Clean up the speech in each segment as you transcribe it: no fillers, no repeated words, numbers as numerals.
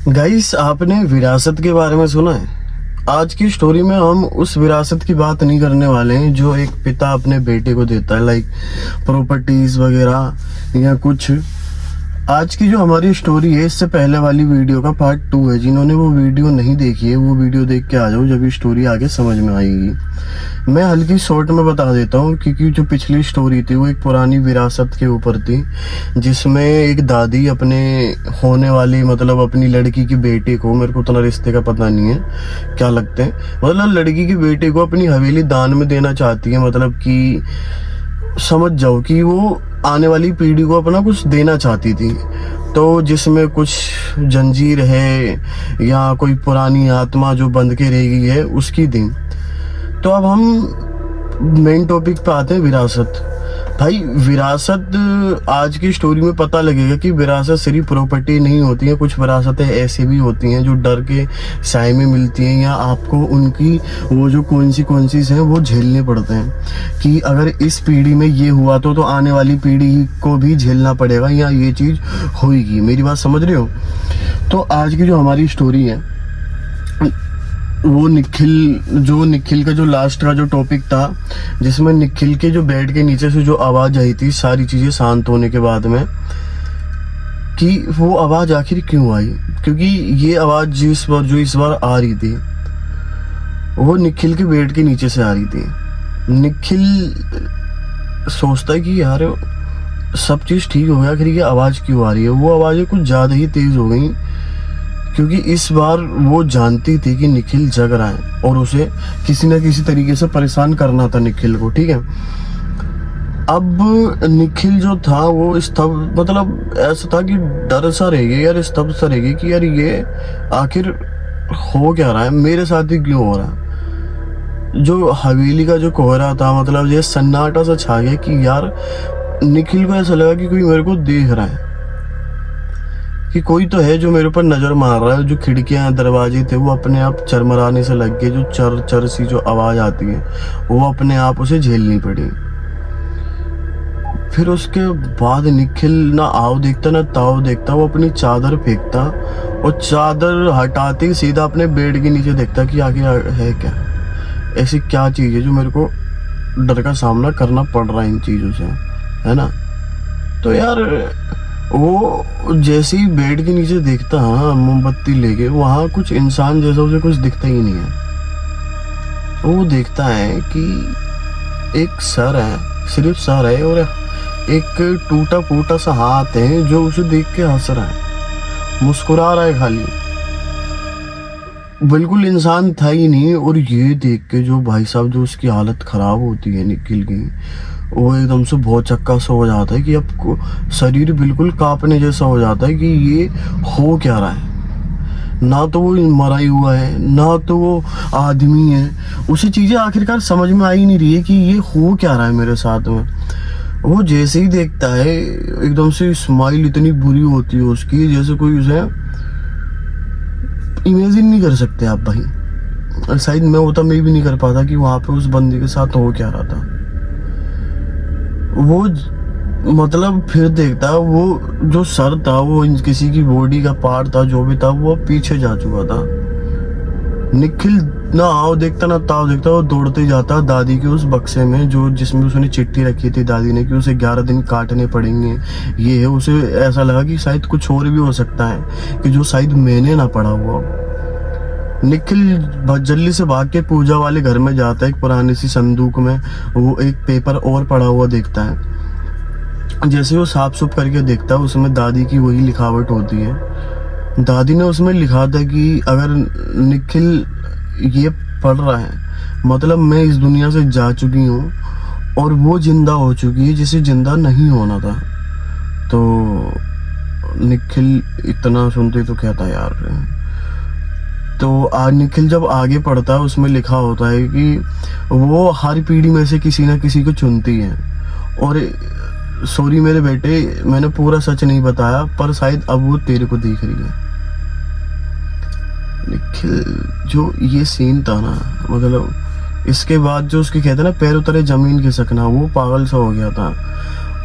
Guys, आपने विरासत के बारे में सुना है? आज की स्टोरी में हम उस विरासत की बात नहीं करने वाले हैं जो एक पिता अपने बेटे को देता है, लाइक प्रॉपर्टीज वगैरह या कुछ। आज की जो हमारी स्टोरी है, इससे पहले वाली वीडियो का पार्ट 2 है। जिन्होंने वो वीडियो नहीं देखी है, वो वीडियो देख के आ जाओ, जब ये स्टोरी आगे समझ में आएगी। मैं हल्की शॉर्ट में बता देता हूँ, क्योंकि जो पिछली स्टोरी थी वो एक पुरानी विरासत के ऊपर थी, जिसमें एक दादी अपने होने वाली, मतलब अपनी लड़की की बेटे को, मेरे को उतना रिश्ते का पता नहीं है क्या लगते हैं, मतलब लड़की की बेटे को अपनी हवेली दान में देना चाहती है। मतलब कि समझ जाओ कि वो आने वाली पीढ़ी को अपना कुछ देना चाहती थी। तो जिसमें कुछ जंजीर है या कोई पुरानी आत्मा जो बंध के रह गई है, उसकी दी। तो अब हम मेन टॉपिक पे आते हैं, विरासत। भाई, विरासत आज की स्टोरी में पता लगेगा कि विरासत सिर्फ प्रॉपर्टी नहीं होती है। कुछ विरासतें ऐसी भी होती हैं जो डर के साए में मिलती हैं, या आपको उनकी वो जो कॉन्सिक्वेंसेस हैं वो झेलने पड़ते हैं कि अगर इस पीढ़ी में ये हुआ तो आने वाली पीढ़ी को भी झेलना पड़ेगा, या ये चीज़ होगी। मेरी बात समझ रहे हो? तो आज की जो हमारी स्टोरी है, वो निखिल का जो लास्ट का जो टॉपिक था, जिसमें निखिल के जो बेड के नीचे से जो आवाज आई थी, सारी चीजें शांत होने के बाद में, कि वो आवाज आखिर क्यों आई। क्योंकि ये आवाज जो इस बार आ रही थी, वो निखिल के बेड के नीचे से आ रही थी। निखिल सोचता है कि यार सब चीज ठीक हो गया, आखिर ये आवाज क्यों आ रही है। वो आवाजें कुछ ज्यादा ही तेज हो गई, क्योंकि इस बार वो जानती थी कि निखिल जग रहा है और उसे किसी न किसी तरीके से परेशान करना था निखिल को, ठीक है। अब निखिल जो था वो स्तब्ध, मतलब ऐसा था कि डर सा रह गया यार, स्तब्ध सा रह गया कि यार ये आखिर हो क्या रहा है, मेरे साथ ही क्यों हो रहा है। जो हवेली का जो कोहरा था, मतलब ये सन्नाटा सा छा गया कि यार निखिल को ऐसा लगा कि कोई मेरे को देख रहा है, कि कोई तो है जो मेरे ऊपर नजर मार रहा है। जो खिड़कियां दरवाजे थे वो अपने आप चरमराने से लग गए। जो चर चर सी जो आवाज आती है वो अपने आप उसे झेलनी पड़ी। फिर उसके बाद निखिल ना आओ देखता ना ताओ देखता, वो अपनी चादर फेंकता और चादर हटाते ही सीधा अपने बेड के नीचे देखता कि आगे है क्या, ऐसी क्या चीज है जो मेरे को डर का सामना करना पड़ रहा है इन चीजों से, है ना। तो यार वो जैसे ही बेड के नीचे देखता, हाँ, मोमबत्ती लेके, वहां कुछ इंसान जैसा उसे कुछ दिखता ही नहीं है। वो देखता है कि एक सर है, सिर्फ सर है, और एक टूटा फूटा सा हाथ है जो उसे देख के हंस रहा है, मुस्कुरा रहा है खाली। बिल्कुल इंसान था ही नहीं। और ये देख के जो भाई साहब, जो उसकी हालत खराब होती है निखिल की, वो एकदम से बहुत चक्का सा हो जाता है कि अब शरीर बिल्कुल कांपने जैसा हो जाता है कि ये हो क्या रहा है। ना तो वो मरा ही हुआ है, ना तो वो आदमी है। उसे चीजें आखिरकार समझ में आ ही नहीं रही है कि ये हो क्या रहा है मेरे साथ में। वो जैसे ही देखता है, एकदम से स्माइल इतनी बुरी होती है उसकी, जैसे कोई उसे इमेजिन नहीं कर सकते आप भाई। शायद मैं होता, मैं भी नहीं कर पाता कि वहां पे उस बंदे के साथ हो क्या रहा था। वो मतलब फिर देखता, वो जो सर था, वो किसी की बॉडी का पार्ट था, जो भी था वो पीछे जा चुका था। निखिल ना आओ देखता ना ताओ देखता, वो दौड़ते जाता दादी के उस बक्से में, जो जिसमें उसने चिट्ठी रखी थी दादी ने कि उसे 11 दिन काटने पड़ेंगे। ये है, उसे ऐसा लगा कि शायद कुछ और भी हो सकता है, कि जो शायद मैंने ना पढ़ा हुआ। निखिल जल्दी से भाग के पूजा वाले घर में जाता है। एक पुरानी सी संदूक में वो एक पेपर और पड़ा हुआ देखता है। जैसे वो साफ सुफ करके देखता है, उसमें दादी की वही लिखावट होती है। दादी ने उसमें लिखा था कि अगर निखिल ये पढ़ रहा है, मतलब मैं इस दुनिया से जा चुकी हूँ और वो जिंदा हो चुकी है जिसे जिंदा नहीं होना था। तो निखिल इतना सुनते तो कहता यार। तो निखिल जब आगे पढ़ता है, उसमें लिखा होता है कि वो हर पीढ़ी में से किसी न किसी को चुनती है। और सॉरी मेरे बेटे, मैंने पूरा सच नहीं बताया, पर शायद अब वो तेरे को देख रही है। निखिल जो ये सीन था ना, मतलब इसके बाद जो उसके कहते ना पैरों तले जमीन खिसकना, वो पागल सा हो गया था।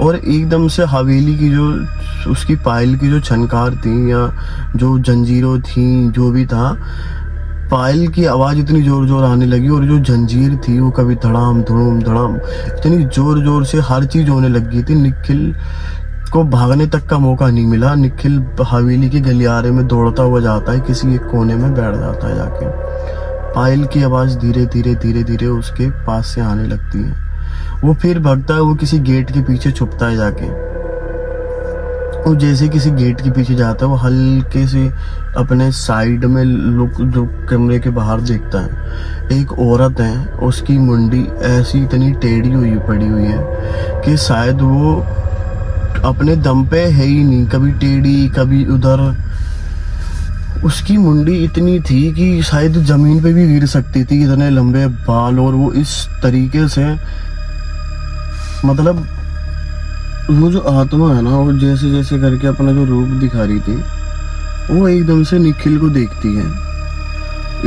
और एकदम से हवेली की जो उसकी पायल की जो छनकार थी या जो जंजीरों थी, जो भी था, पायल की आवाज़ इतनी ज़ोर ज़ोर आने लगी और जो जंजीर थी वो कभी धड़ाम धड़ूम धड़ाम इतनी ज़ोर ज़ोर से हर चीज़ होने लगी थी। निखिल को भागने तक का मौका नहीं मिला। निखिल हवेली के गलियारे में दौड़ता हुआ जाता है, किसी एक कोने में बैठ जाता है जाके। पायल की आवाज़ धीरे धीरे धीरे धीरे उसके पास से आने लगती है। वो फिर भागता है, वो किसी गेट के पीछे छुपता है जाके। वो जैसे किसी गेट के पीछे जाता है, वो हल्के से अपने साइड में लुक जो कमरे के बाहर देखता है। एक औरत है, उसकी मुंडी ऐसी इतनी टेढ़ी हुई पड़ी हुई है कि शायद वो अपने दम पे है ही नहीं, कभी टेढ़ी कभी उधर। उसकी मुंडी इतनी थी कि शायद जमीन पे भी गिर सकती थी, इतने लंबे बाल। और वो इस तरीके से, मतलब वो जो आत्मा है ना, वो जैसे जैसे करके अपना जो रूप दिखा रही थी, वो एकदम से निखिल को देखती है।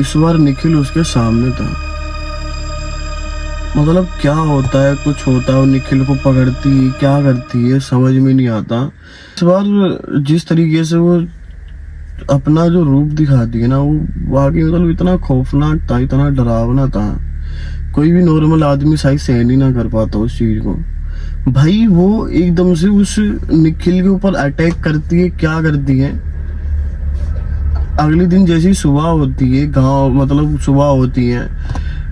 इस बार निखिल उसके सामने था। मतलब क्या होता है, कुछ होता है, वो निखिल को पकड़ती है, क्या करती है समझ में नहीं आता। इस बार जिस तरीके से वो अपना जो रूप दिखाती है ना, वो वाकई मतलब इतना खौफनाक था, इतना डरावना था, कोई भी नॉर्मल आदमी शायद सहन ही ना कर पाता उस चीज को। भाई वो एकदम से उस निखिल के ऊपर अटैक करती है। क्या करती है, अगले दिन जैसी सुबह होती है, गांव मतलब सुबह होती है,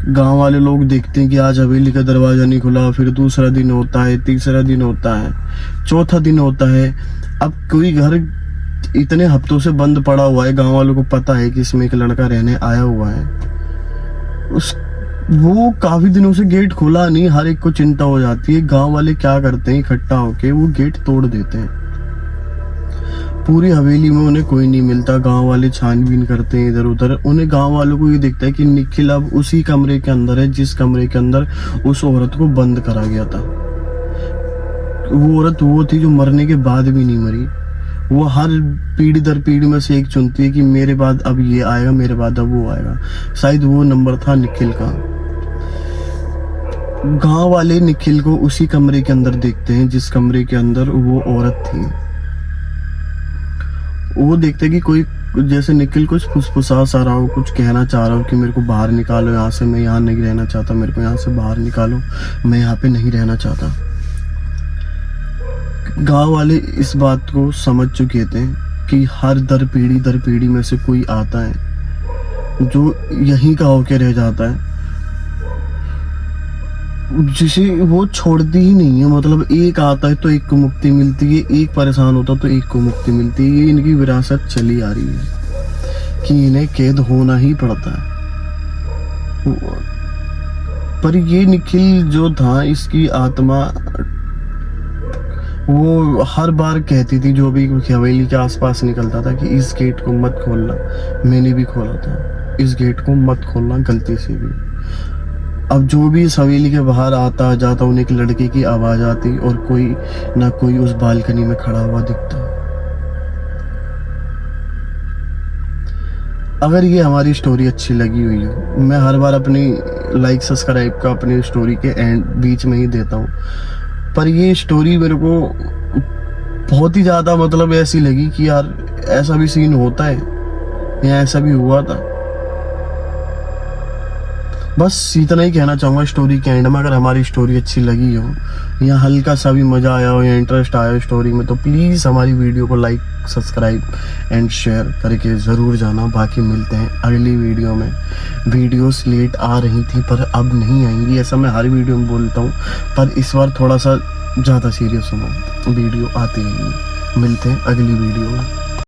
गांव वाले लोग देखते हैं कि आज हवेली का दरवाजा नहीं खुला। फिर दूसरा दिन होता है, तीसरा दिन होता है, चौथा दिन होता है। अब कोई घर इतने हफ्तों से बंद पड़ा हुआ है, गांव वालों को पता है कि इसमें एक लड़का रहने आया हुआ है। वो काफी दिनों से गेट खुला नहीं, हर एक को चिंता हो जाती है। गांव वाले क्या करते हैं, इकट्ठा होके वो गेट तोड़ देते हैं। पूरी हवेली में उन्हें कोई नहीं मिलता। गांव वाले छानबीन करते हैं इधर उधर। उन्हें गांव वालों को ये दिखता है कि निखिल अब उसी कमरे के अंदर है जिस कमरे के अंदर उस औरत को बंद करा गया था। वो औरत वो थी जो मरने के बाद भी नहीं मरी। वो हर पीढ़ी दर पीढ़ी में से एक चुनती है कि मेरे बाद अब ये आएगा, मेरे बाद अब वो आएगा। शायद वो नंबर था निखिल का। गांव वाले निखिल को उसी कमरे के अंदर देखते हैं जिस कमरे के अंदर वो औरत थी। वो देखते कि कोई, जैसे निखिल कुछ फुसफुसा सा रहा हो, कुछ कहना चाह रहा हो कि मेरे को बाहर निकालो यहाँ से, मैं यहाँ नहीं रहना चाहता, मेरे को यहाँ से बाहर निकालो, मैं यहाँ पे नहीं रहना चाहता। गांव वाले इस बात को समझ चुके थे कि हर दर पीढ़ी में से कोई आता है जो यहीं का होके रह जाता है, जिसे वो छोड़ती ही नहीं है। मतलब एक आता है तो एक को मुक्ति मिलती है, एक परेशान होता तो एक को मुक्ति मिलती है। ये इनकी विरासत चली आ रही है कि इन्हें कैद होना ही पड़ता है। पर ये निखिल जो था, इसकी आत्मा वो हर बार कहती थी, जो भी हवेली के आसपास निकलता था, कि इस गेट को मत खोलना। मैंने भी खोला था, इस गेट को मत खोलना गलती से भी। अब जो भी इस हवेली के बाहर आता जाता, उन्हें एक लड़के की आवाज आती और कोई ना कोई उस बालकनी में खड़ा हुआ दिखता। अगर ये हमारी स्टोरी अच्छी लगी हुई हो, मैं हर बार अपनी लाइक सब्सक्राइब का अपनी स्टोरी के एंड बीच में ही देता हूँ, पर ये स्टोरी मेरे को बहुत ही ज़्यादा मतलब ऐसी लगी कि यार ऐसा भी सीन होता है या ऐसा भी हुआ था। बस इतना ही कहना चाहूँगा स्टोरी के एंड में। अगर हमारी स्टोरी अच्छी लगी हो या हल्का सा भी मज़ा आया हो या इंटरेस्ट आया हो स्टोरी में, तो प्लीज़ हमारी वीडियो को लाइक सब्सक्राइब एंड शेयर करके ज़रूर जाना। बाकी मिलते हैं अगली वीडियो में। वीडियोस लेट आ रही थी पर अब नहीं आएंगी, ऐसा मैं हर वीडियो में बोलता हूँ, पर इस बार थोड़ा सा ज़्यादा सीरियस हूँ, वीडियो आती रहेंगी। मिलते हैं अगली वीडियो में।